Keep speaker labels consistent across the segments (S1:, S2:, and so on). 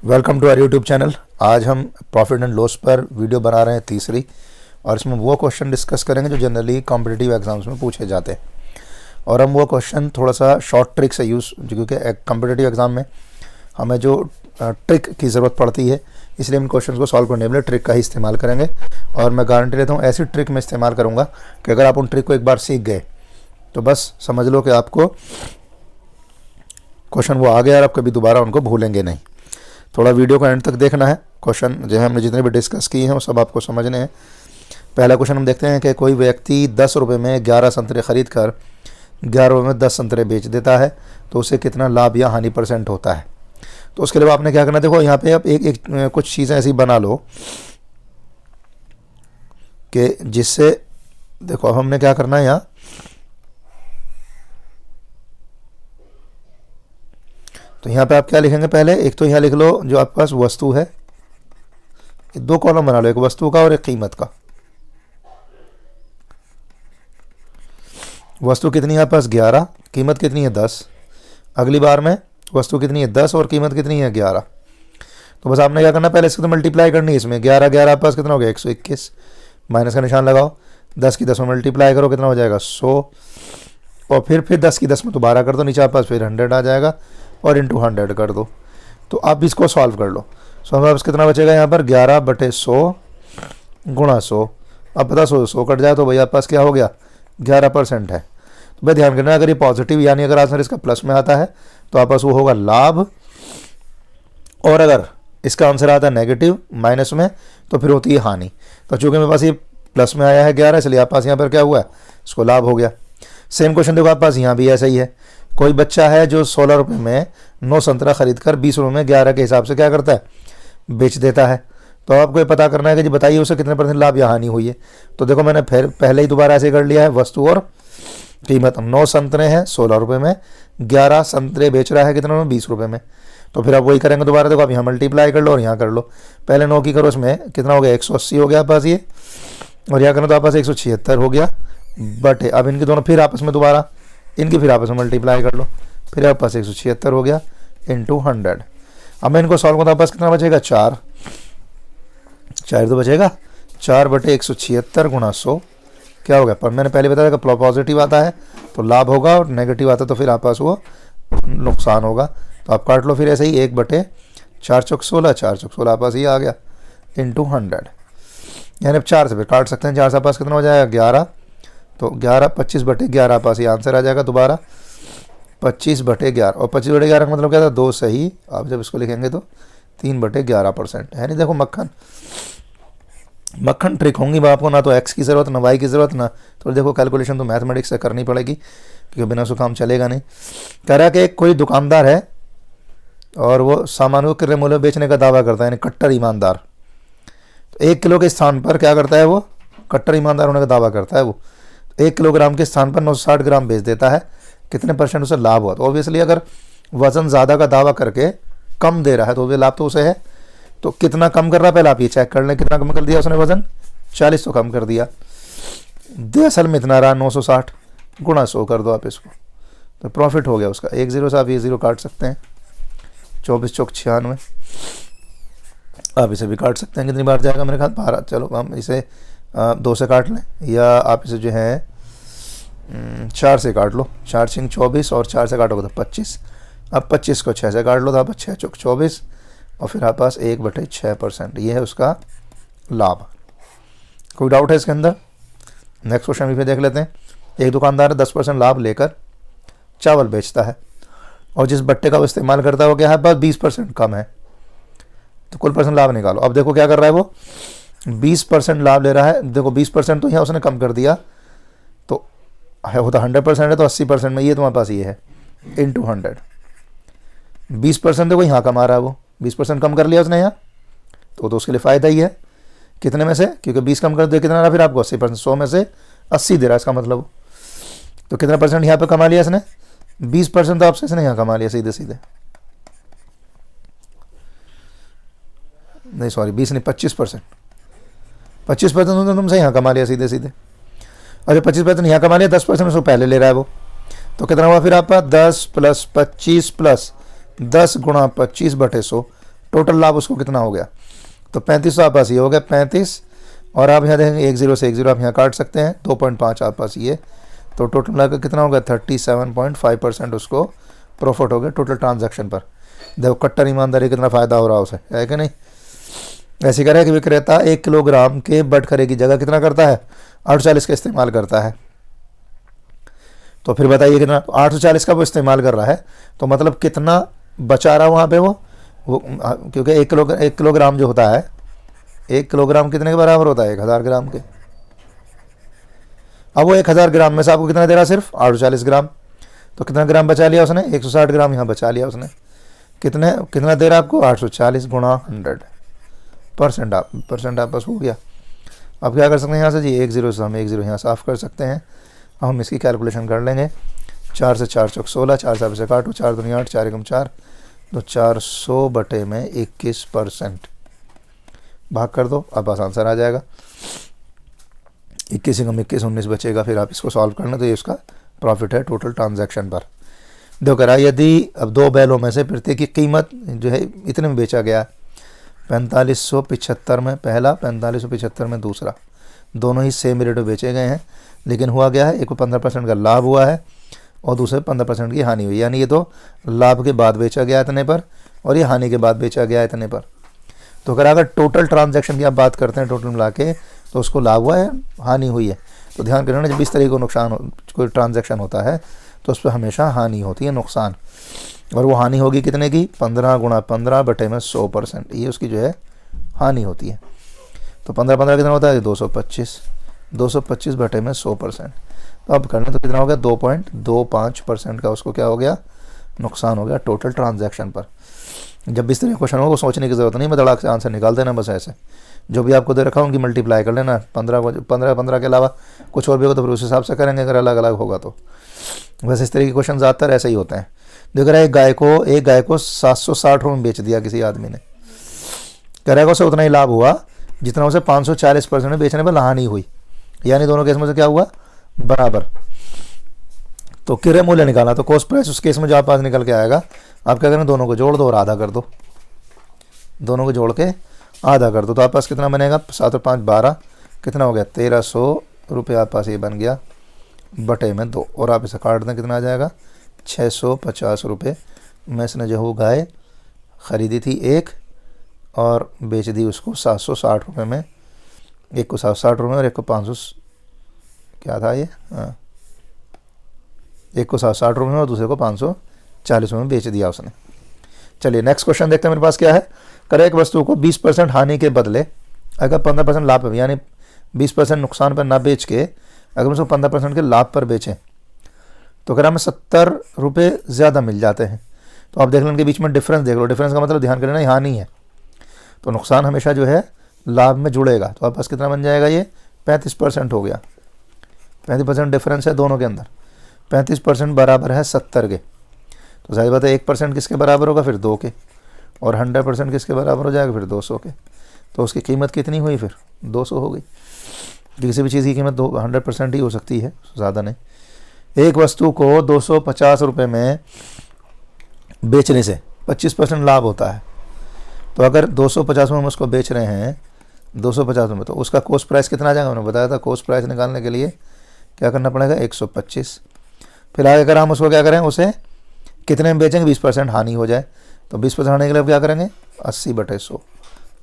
S1: Welcome to our YouTube channel. आज हम profit and loss पर वीडियो बना रहे हैं तीसरी, और इसमें वो क्वेश्चन डिस्कस करेंगे जो जनरली कॉम्पिटिटिव एग्जाम्स में पूछे जाते हैं। और हम वो क्वेश्चन थोड़ा सा शॉर्ट ट्रिक से यूज़, क्योंकि कॉम्पिटिटिव एग्ज़ाम में हमें जो ट्रिक की ज़रूरत पड़ती है, इसलिए हम क्वेश्चन को सॉल्व करने के लिए ट्रिक का ही इस्तेमाल करेंगे। और मैं गारंटी लेता हूँ ऐसी ट्रिक में इस्तेमाल करूँगा कि अगर आप उन ट्रिक को एक बार सीख गए तो बस समझ लो कि आपको क्वेश्चन वो आ गया और आप कभी दोबारा उनको भूलेंगे नहीं। थोड़ा वीडियो का एंड तक देखना है। क्वेश्चन जो है हमने जितने भी डिस्कस किए हैं वो सब आपको समझने हैं। पहला क्वेश्चन हम देखते हैं कि कोई व्यक्ति 10 रुपये में 11 संतरे खरीद कर 11 रुपये में 10 संतरे बेच देता है, तो उसे कितना लाभ या हानि % होता है। तो उसके लिए आपने क्या करना है, देखो यहाँ पे आप एक कुछ चीज़ें ऐसी बना लो कि जिससे, देखो अब हमने क्या करना है यहाँ, तो यहाँ पे आप क्या लिखेंगे, पहले एक तो यहाँ लिख लो जो आपके पास वस्तु है, 2 कॉलम बना लो, एक वस्तु का और एक कीमत का। वस्तु कितनी है आपके पास 11, कीमत कितनी है 10। अगली बार में वस्तु कितनी है 10 और कीमत कितनी है 11। तो बस आपने क्या करना, पहले इसको तो मल्टीप्लाई करनी है। इसमें 11 11 आपके पास कितना हो गया 121, माइनस का निशान लगाओ, 10 की 10 में मल्टीप्लाई करो, कितना हो जाएगा 100, और फिर 10 की 10 में दोबारा कर दो, नीचे आपके पास फिर 100 आ जाएगा और इंटू 100 कर दो। तो आप इसको सॉल्व कर लो। सो हमारे पास कितना बचेगा यहाँ पर 11/100 गुणा 100। अब पता 100 कट जाए तो भैया आपके पास क्या हो गया 11% है। तो भाई ध्यान करना, अगर ये पॉजिटिव यानी अगर आंसर इसका प्लस में आता है तो आपके पास वो होगा लाभ, और अगर इसका आंसर आता है नेगेटिव माइनस में तो फिर होती है हानि। तो चूंकि मेरे पास ये प्लस में आया है 11, इसलिए आपके पास यहाँ पर क्या हुआ है, इसको लाभ हो गया। सेम क्वेश्चन देखो आपके पास यहाँ भी ऐसा ही है। कोई बच्चा है जो 16 रुपये में 9 संतरा खरीद कर 20 रुपये में 11 के हिसाब से क्या करता है, बेच देता है। तो आपको ये पता करना है कि जी बताइए उसे कितने % लाभ या हानि हुई है। तो देखो मैंने फिर पहले ही दोबारा ऐसे कर लिया है, वस्तु और कीमत। 9 संतरे हैं 16 रुपये में, 11 संतरे बेच रहा है कितने में 20 रुपये में। तो फिर आप वही करेंगे दोबारा, देखो आप यहाँ मल्टीप्लाई कर लो और यहाँ कर लो। पहले 9 की करो, इसमें कितना हो गया 180 हो गया आपके पास ये, और यहाँ करो तो आपके पास 176 हो गया बटे, अब इनके दोनों फिर आपस में दोबारा इनकी फिर आपस में मल्टीप्लाई कर लो, फिर आपके पास 176 हो गया इंटू 100। अब मैं इनको सॉल्व करूँ तो आपके पास कितना बचेगा 4 तो बचेगा 4/176 गुणा 100 क्या होगा। पर मैंने पहले बताया कि पॉजिटिव आता है तो लाभ होगा और नेगेटिव आता है तो फिर आपके पास वो नुकसान होगा। तो आप काट लो फिर ऐसे ही 1/4 चौक 16, 4 चौक 16 आपके पास ये आ गया इंटू 100। यानी अब 4 से फिर काट सकते हैं, 4 से पास कितना हो जाएगा 11, तो 11 25/11 पास ये आंसर आ जाएगा दोबारा 25/11, और 25/11 का मतलब क्या था 2 सही। आप जब इसको लिखेंगे तो 3/11% है। नहीं देखो मक्खन ट्रिक होंगी, आपको ना तो एक्स की ज़रूरत ना वाई की ज़रूरत ना, तो देखो कैलकुलेशन तो मैथमेटिक्स से करनी पड़ेगी क्योंकि बिना उसको काम चलेगा नहीं। कह रहा है कि कोई दुकानदार है और वो सामान को क्रय मूल्य बेचने का दावा करता है, यानी कट्टर ईमानदार। तो 1 किलो के स्थान पर क्या करता है, वो कट्टर ईमानदार होने का दावा करता है। वो 1 किलोग्राम के स्थान पर 960 ग्राम बेच देता है, कितने % उसे लाभ हुआ। तो ऑब्वियसली अगर वज़न ज़्यादा का दावा करके कम दे रहा है तो लाभ तो उसे है। तो कितना कम कर रहा है पहले आप ये चेक कर लें, कितना कम कर दिया उसने वज़न 40 तो कम कर दिया, असल में इतना रहा 960 गुणा 100 कर दो आप इसको, तो प्रॉफिट हो गया उसका। 1 0 से आप ये 0 काट सकते हैं, 24 चौक 96, आप इसे भी काट सकते हैं। कितनी बार जाएगा मेरे ख्याल 12। चलो हम इसे 2 से काट लें, या आप इसे जो है 4 से काट लो, 4 6 24 और 4 से काटोगे तो 25। अब 25 को 6 से काट लो तो आप 6 चौक 24, और फिर आपके पास 1/6%, ये है उसका लाभ। कोई डाउट है इसके अंदर? नेक्स्ट क्वेश्चन भी देख लेते हैं। एक दुकानदार 10% लाभ लेकर चावल बेचता है, और जिस बट्टे का वो इस्तेमाल करता है वो क्या है, बस 20% कम है, तो कुल % लाभ निकालो। अब देखो क्या कर रहा है वो 20% लाभ ले रहा है। देखो 20% तो यहाँ उसने कम कर दिया, तो है होता 100% है, तो 80% में ये तुम्हारे पास ये है इंटू 100। 20% देखो यहाँ कमा रहा है वो, 20% कम कर लिया उसने यहाँ, तो उसके लिए फ़ायदा ही है। कितने में से, क्योंकि 20 कम कर दे कितना रहा फिर आपको 80%, 100 में से 80 दे रहा है इसका मतलब। तो कितना % यहाँ पे कमा लिया इसने, 20% तो आपसे इसने यहाँ कमा लिया सीधे सीधे, नहीं सॉरी 20 नहीं 25%, 25% तो तुमसे यहाँ कमा लिया सीधे सीधे। अच्छा 25% यहाँ कमा लिया, 10% उसको पहले ले रहा है वो, तो कितना हुआ फिर आपका 10 + 25 + 10 गुणा 25/100 टोटल लाभ उसको कितना हो गया, तो 3500 आपके पास ये हो गया 35, और आप यहाँ देखेंगे 10 से 10 आप यहाँ काट सकते हैं, 2.5 आपके पास ये, तो टोटल मिलाकर कितना हो गया 37.5% उसको प्रॉफिट हो गया टोटल ट्रांजैक्शन पर। देखो कट्टर ईमानदारी कितना फ़ायदा हो रहा है उसे, है कि नहीं। ऐसे कह रहा है कि विक्रेता 1 किलोग्राम के बटखरे की जगह कितना करता है 840 का इस्तेमाल करता है। तो फिर बताइए कितना 840 का वो इस्तेमाल कर रहा है, तो मतलब कितना बचा रहा वहाँ पे वो क्योंकि 1 किलोग्राम जो होता है 1 किलोग्राम कितने के बराबर होता है 1000 ग्राम के। अब वो 1000 ग्राम में से आपको कितना दे रहा है सिर्फ 840 ग्राम, तो कितना ग्राम बचा लिया उसने 160 ग्राम यहाँ बचा लिया उसने। कितना दे रहा है आपको 840 गुणा 100% आप बस हो गया। अब क्या कर सकते हैं यहाँ से जी 10 से हम 10 यहाँ साफ़ कर सकते हैं। अब हम इसकी कैलकुलेशन कर लेंगे, 4 से 4 चौक 16, 4 से से काटो, 4 दूनी 8, 4 एकम 4, तो 400 बटे में 21% भाग कर दो, अब पास आंसर आ जाएगा। 21 एकम 21 19 बचेगा। फिर आप इसको सॉल्व करना, तो ये उसका प्रॉफिट है टोटल ट्रांजैक्शन पर। देखो करा यदि अब 2 बैलों में से प्रत्येक की कीमत जो है इतने में बेचा गया, 4575 में पहला, 4575 में दूसरा, दोनों ही सेम रेट में बेचे गए हैं, लेकिन हुआ क्या है एक को 15% का लाभ हुआ है और दूसरे 15% की हानि हुई, यानी ये तो लाभ के बाद बेचा गया इतने पर और ये हानि के बाद बेचा गया इतने पर। तो अगर टोटल ट्रांजैक्शन की आप बात करते हैं टोटल मिला के, तो उसको लाभ हुआ है हानि हुई है। तो ध्यान करना जब इस तरीके को कोई ट्रांजैक्शन होता है तो उस पर हमेशा हानि होती है, नुकसान, और वो हानि होगी कितने की 15 गुणा 15 बटे में 100%, ये उसकी जो है हानि होती है। तो 15 कितना होता है 225 बटे में 100%, तो अब करना तो कितना हो गया 2.25% का उसको क्या हो गया नुकसान हो गया टोटल ट्रांजैक्शन पर। जब इस तरह क्वेश्चन हो वो सोचने की ज़रूरत नहीं, धड़ाक से आंसर निकाल देना बस ऐसे, जो भी आपको दे रखा उनकी मल्टीप्लाई कर लेना, 15 के अलावा कुछ और भी होगा तो फिर उस हिसाब से करेंगे अगर अलग अलग होगा तो। बस इस तरह के क्वेश्चन ज़्यादातर ऐसे ही होते हैं। देख रहा है एक गाय को 760 रुपये में बेच दिया किसी आदमी ने, कह रहा है उसे उतना ही लाभ हुआ जितना उसे 540% में बेचने पर हानि हुई, यानी दोनों केस में से क्या हुआ बराबर। तो क्रय मूल्य निकाला, तो कॉस्ट प्राइस उस केस में जो आप पास निकल के आएगा, आप क्या करें दोनों को जोड़ दो और आधा कर दो, दोनों को जोड़ के आधा कर दो, तो आप पास कितना बनेगा 7 और 5 12, कितना हो गया 1300 रुपये आप पास ये बन गया बटे में 2, और आप इसे काट दें कितना आ जाएगा 650 रुपये में इसने जो हो गाय ख़रीदी थी एक और बेच दी उसको 760 रुपये में, एक को 760 रुपये और एक को 500 क्या था ये, हाँ एक को 760 रुपये में और दूसरे को 540 रुपये में बेच दिया उसने। चलिए नेक्स्ट क्वेश्चन देखते हैं मेरे पास क्या है। करे एक वस्तु को 20% हानि के बदले अगर 15% लाभ पर, यानी 20% नुकसान पर ना बेच के अगर उसको 15% के लाभ पर बेचें तो अगर हमें 70 रुपये ज़्यादा मिल जाते हैं। तो आप देख लो उनके बीच में डिफरेंस देख लो, डिफरेंस का मतलब ध्यान करना हानि है, तो नुकसान हमेशा जो है लाभ में जुड़ेगा। तो आप पास कितना बन जाएगा ये 35% हो गया, 35% डिफरेंस है दोनों के अंदर, 35% बराबर है 70 के, तो जाहिर बात है 1% किसके बराबर होगा फिर 2 के, और 100% किसके बराबर हो जाएगा फिर 200 के। तो उसकी कीमत कितनी हुई फिर 200 हो गई। किसी भी चीज़ की कीमत 100% ही हो सकती है, ज़्यादा नहीं। एक वस्तु को 250 रुपये में बेचने से 25% लाभ होता है, तो अगर 250 में हम उसको बेच रहे हैं 250 में, तो उसका कॉस्ट प्राइस कितना आ जाएगा, मैंने बताया था कॉस्ट प्राइस निकालने के लिए क्या करना पड़ेगा 125। फिर आगे अगर हम उसको क्या करें उसे कितने में बेचेंगे 20% हानि हो जाए, तो 20% हानि के लिए क्या करेंगे 80 बटे 100,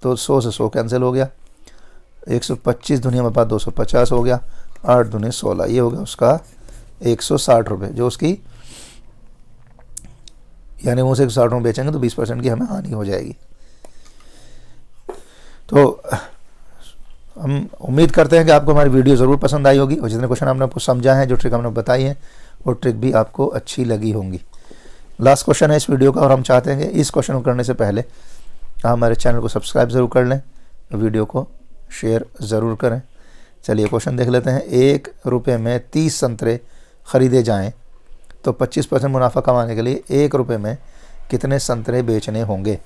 S1: तो 100 से 100 कैंसिल हो गया, 125 दुनिया में पास 250 हो गया, 8 दूनी 16, ये हो गया उसका 160 रुपये जो उसकी, यानी वो 160 रुपये बेचेंगे तो 20% की हमें हानि हो जाएगी। तो हम उम्मीद करते हैं कि आपको हमारी वीडियो ज़रूर पसंद आई होगी और जितने क्वेश्चन आपने आपको समझा है, जो ट्रिक हमने बताई है, वो ट्रिक भी आपको अच्छी लगी होंगी। लास्ट क्वेश्चन है इस वीडियो का और हम चाहते हैं कि इस क्वेश्चन को करने से पहले आप हमारे चैनल को सब्सक्राइब ज़रूर कर लें, वीडियो को शेयर ज़रूर करें। चलिए क्वेश्चन देख लेते हैं। 1 रुपये में 30 संतरे ख़रीदे जाएं तो 25% मुनाफा कमाने के लिए 1 रुपये में कितने संतरे बेचने होंगे।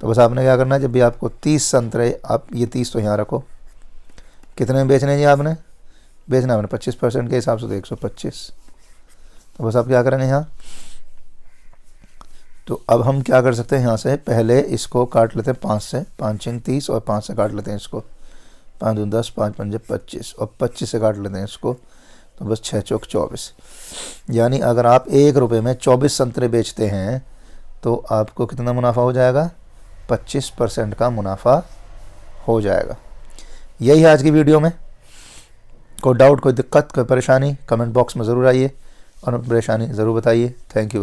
S1: तो बस आपने क्या करना है, जब भी आपको 30 संतरे, आप ये 30 तो यहाँ रखो, कितने में बेचने हैं आपने, बेचना आपने 25% के हिसाब से तो 125। तो बस आप क्या करेंगे यहाँ तो अब हम क्या कर सकते हैं, यहाँ से पहले इसको काट लेते हैं 5 से, 5 × 30 और 5 से काट लेते हैं इसको, 5 × 10, 5 × 5 = 25 और 25 से काट लेते हैं इसको, तो बस 6 × 24। यानी अगर आप 1 रुपये में 24 संतरे बेचते हैं तो आपको कितना मुनाफा हो जाएगा, 25% का मुनाफा हो जाएगा। यही है आज की वीडियो में। कोई डाउट, कोई दिक्कत, कोई परेशानी, कमेंट बॉक्स में ज़रूर आइए और परेशानी ज़रूर बताइए। Thank you.